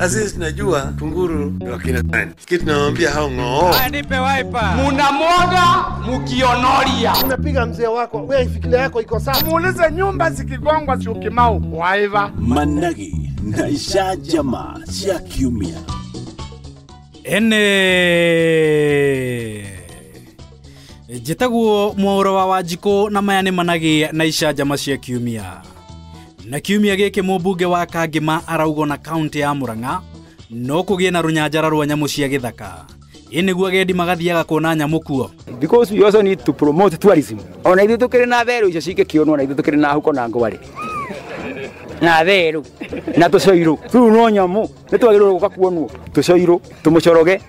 Sisi najua kunguru wakina nani. Kitu nawaambia hao ng'oo. Nipe wiper. Munamwaga mukionoria. Unapiga mzee wako, wewe ifikiria yako iko sawa. Muulize nyumba zikigongwa si ukimau. Wiper. Managi na isha jamaa cia kiumia. Jitagwo Mwaura wa Wanjikũ na maya nĩ Managi na isha jamaa cia kiumia. Na kiumia gĩkĩ mũmbunge wa Kangima araugo na kaunti ya Murang'a no kũgĩe na rũnyanjara rwa nyamũ cia gĩthaka. Nĩguo agendi magathiaga kuona nyamũ kuo. Because we also need to promote tourism. Ona ithuĩ tũkĩrĩ na therũ icio cingĩkĩonwo na ithuĩ tũkĩrĩ na huko na ngwarĩ. Na therũ na tũcoirũ. Rĩu no nyamũ nĩtwagĩrĩirwo gũka kuonwo tũcoirũ tũmũcoroge.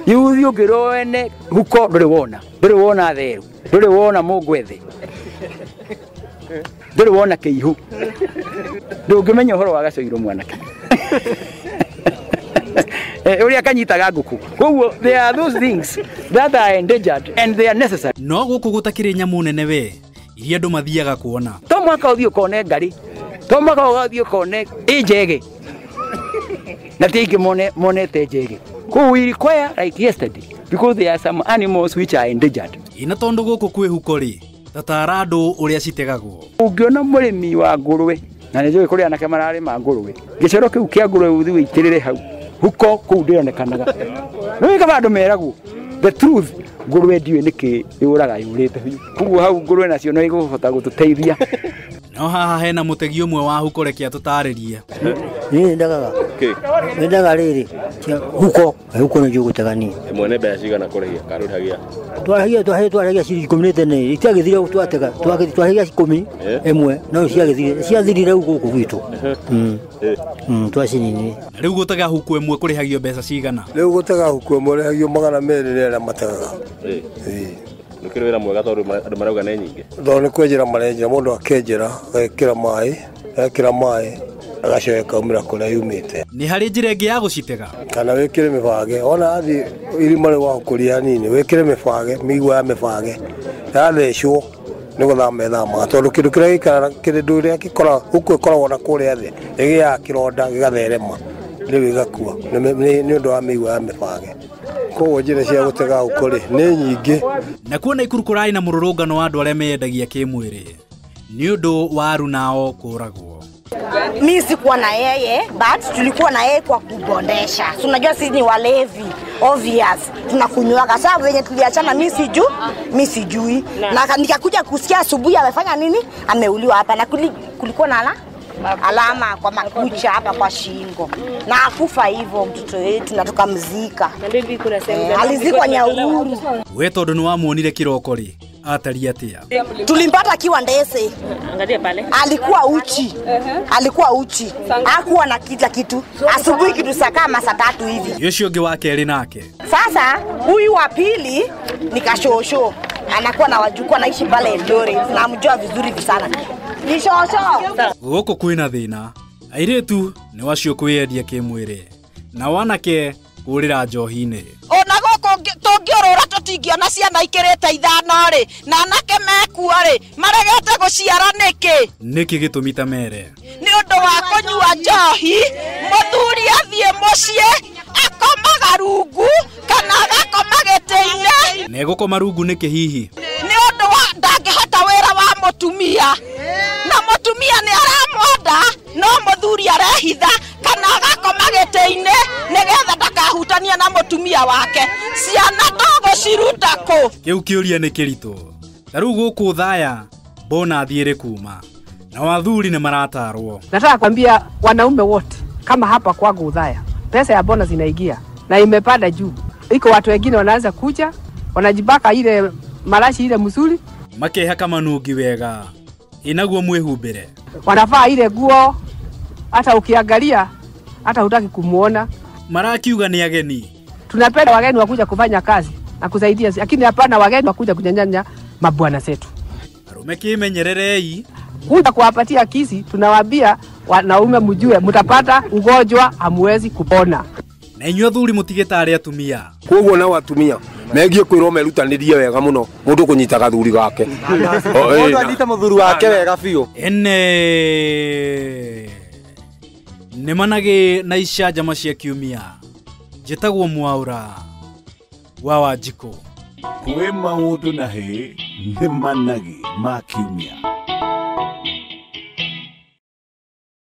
Yuthi ũngĩroene huko ndũrĩ wona therũ, ndũrĩ wona mũngwethe. Ndũrĩ wona kĩihu. Ndũngĩmenya ũhoro wa gacoirũ mwanake. Uria kanyitaga ngũkũ. Koguo there are those things that are endangered and they are necessary. No gũkũ gũtakĩrĩ nyamũ nene we iria andũ mathiaga kuona. To mwaka ũthiĩ ũkone ngari. To mwaka ũthiĩ ũkone njege. Na tingĩ monete njege. Koguo we require like yesterday because there are some animals which are endangered. Ina tondu gũkũ kwĩ huko rĩ. Tatara andũ ũrĩa citegagwo. Ũngĩona mũrĩmi wa ngũrwe na nĩnjũĩ kũrĩ anake mararĩma ngũrwe. Gĩcoro kĩu kĩa ngũrwe ũthiĩ wĩitĩrĩre hau. Huko kũu ndĩronekanaga. Nĩ kaba andũ meragwo. The truth ngũrwe ndiũĩ nĩkĩ yũraga yũrĩte biũ. Koguo hau ngũrwe nacio no igũhota gũtũteithia. No haha hena mũtegi ũmwe wa huko reke atũtarĩrie. Niĩ ndagaga. Ndaga rĩrĩ. Huko nĩ njũgũtega niĩ. Mwene mbeca cigana kũrĩhia karũhagia. Twaragia ciringi 10 tene. Itiagĩthire twatega. Twaragia 10 ĩmwe no ciathirire gũkũ gwitũ. Twacinini. Rĩu gũtega huko ĩmwe kũrĩhagio mbeca cigana? Rĩu gũtega huko ĩmwe rĩhagio 200 nĩ arĩa mategaga. Nĩkĩrĩ wĩra mwega tondũ andũ marauga nĩ nyingĩ. Tondũ nĩ kwenjera marenjera, mũndũ akenjera agekĩra maĩ agacoka kaumĩra kũrĩa yumĩte. Nĩ harĩ njĩra ĩngĩ ya gũcitega? Kana wĩkĩre mĩbange, ona athi irima rĩu wa gũkũria nini, wĩkĩre mĩbange, mĩigua ya mĩbange, yathecwo nĩ gũthama tondũ kĩndũ kĩrĩa gĩikaraga kĩndũ rĩrĩa gĩkoragwo na kũrĩa thĩ gĩgĩaga kĩronda gĩgatherema rĩu gĩgakua nĩ ũndũ wa mĩigua ya mĩbange. Koguo njĩra cia gũtega huko rĩ nĩ nyingĩ. Na kuona Ikuru kũrarĩ na mũrũrũngano wa andũ arĩa meyendagia kĩmwĩrĩ nĩ ũndũ wa aru nao kũragwo. Mimi sikuwa na yeye but tulikuwa na yeye kwa kubondesha. Unajua sisi ni walevi obvious. Tunakunywaga sasa venye tuliachana mimi sijui. Na nikakuja kusikia asubuhi amefanya nini? Ameuliwa hapa na kulikuwa na alama kwa makucha hapa kwa shingo. Na akufa hivyo mtoto wetu na tukamzika. Na bibi kuna sehemu alizikwa Nyahururu. We tondu nĩ wamuonire kĩroko rĩ atari atia? Tulimpata akiwa ndese. Angalia pale. Alikuwa uchi. Hakuwa na kitu. Asubuhi kitu saa kama saa 3 hivi. Yoshi ũngĩ wa kerĩ nake. Sasa huyu wa pili ni Kashosho. Anakuwa na wajukuu anaishi pale Eldoret. Namjua vizuri sana. Ni Shosho. Gũkũ kwĩna thĩna. Airĩtu nĩ wacio kwĩyendia kĩmwĩrĩ. Na wanake kũrĩra njohi-inĩ. Ona gũkũ tũngĩũrũra tũtingĩona ciana ikĩrĩte 5 rĩ na anake mekua rĩ maregete gũciara nĩkĩ gĩtũmi ta mere? Nĩ ũndũ wa kũnyua njohi mũthuri athiĩ mũciĩ akomaga rungu kana agakoma gĩtĩ-inĩ. Na gũkoma rungu nĩkĩ hihi? Nĩ ũndũ wa ndangĩhota wĩra wa mũtumia na mũtumia nĩ aramwenda no mũthuri arehitha kana agakoma gĩtĩ-inĩ nĩgetha ndakahutania na mũtumia wake. Ciana tũgũciruta kũ? Kĩu kĩũria nĩ kĩritũ. Ta rĩu gũkũ Thaya bona thiĩrĩ kuma na wathuri nĩ maratarwo. Nataka kwambia wanaume wote kama hapa kwangu Thaya pesa ya bonus inaingia na imepanda juu. Iko watu wengine wanaanza kuja wanajibaka ile marashi ile mzuri makeha kama nungi wega inaguo mwehumbire. Wanavaa ile nguo hata ukiangalia hata hutaki kumuona. Marakiuga ni ageni. Tunapenda wageni wakuja kufanya kazi na kusaidia, lakini hapana wageni wakuja kunyanyanya mabwana zetu. Arume kimenyererei kuja kuwapatia kisi. Tunawaambia wanaume mjue mtapata ugonjwa hamwezi kupona. Na inyuĩ athuri mũtigĩtare atumia. Koguo na atumia megie kwĩrwo merutanĩrie wega mũno mũndũ kũnyita gathuri gake. Mũndũ anyita mũthuri wake wega biũ. nĩ managĩ na icanjama cia kiumia njĩtagwo Mwaũra wa Wanjikũ. Kwĩ maũndũ na hĩ nĩ managĩ ma kiumia.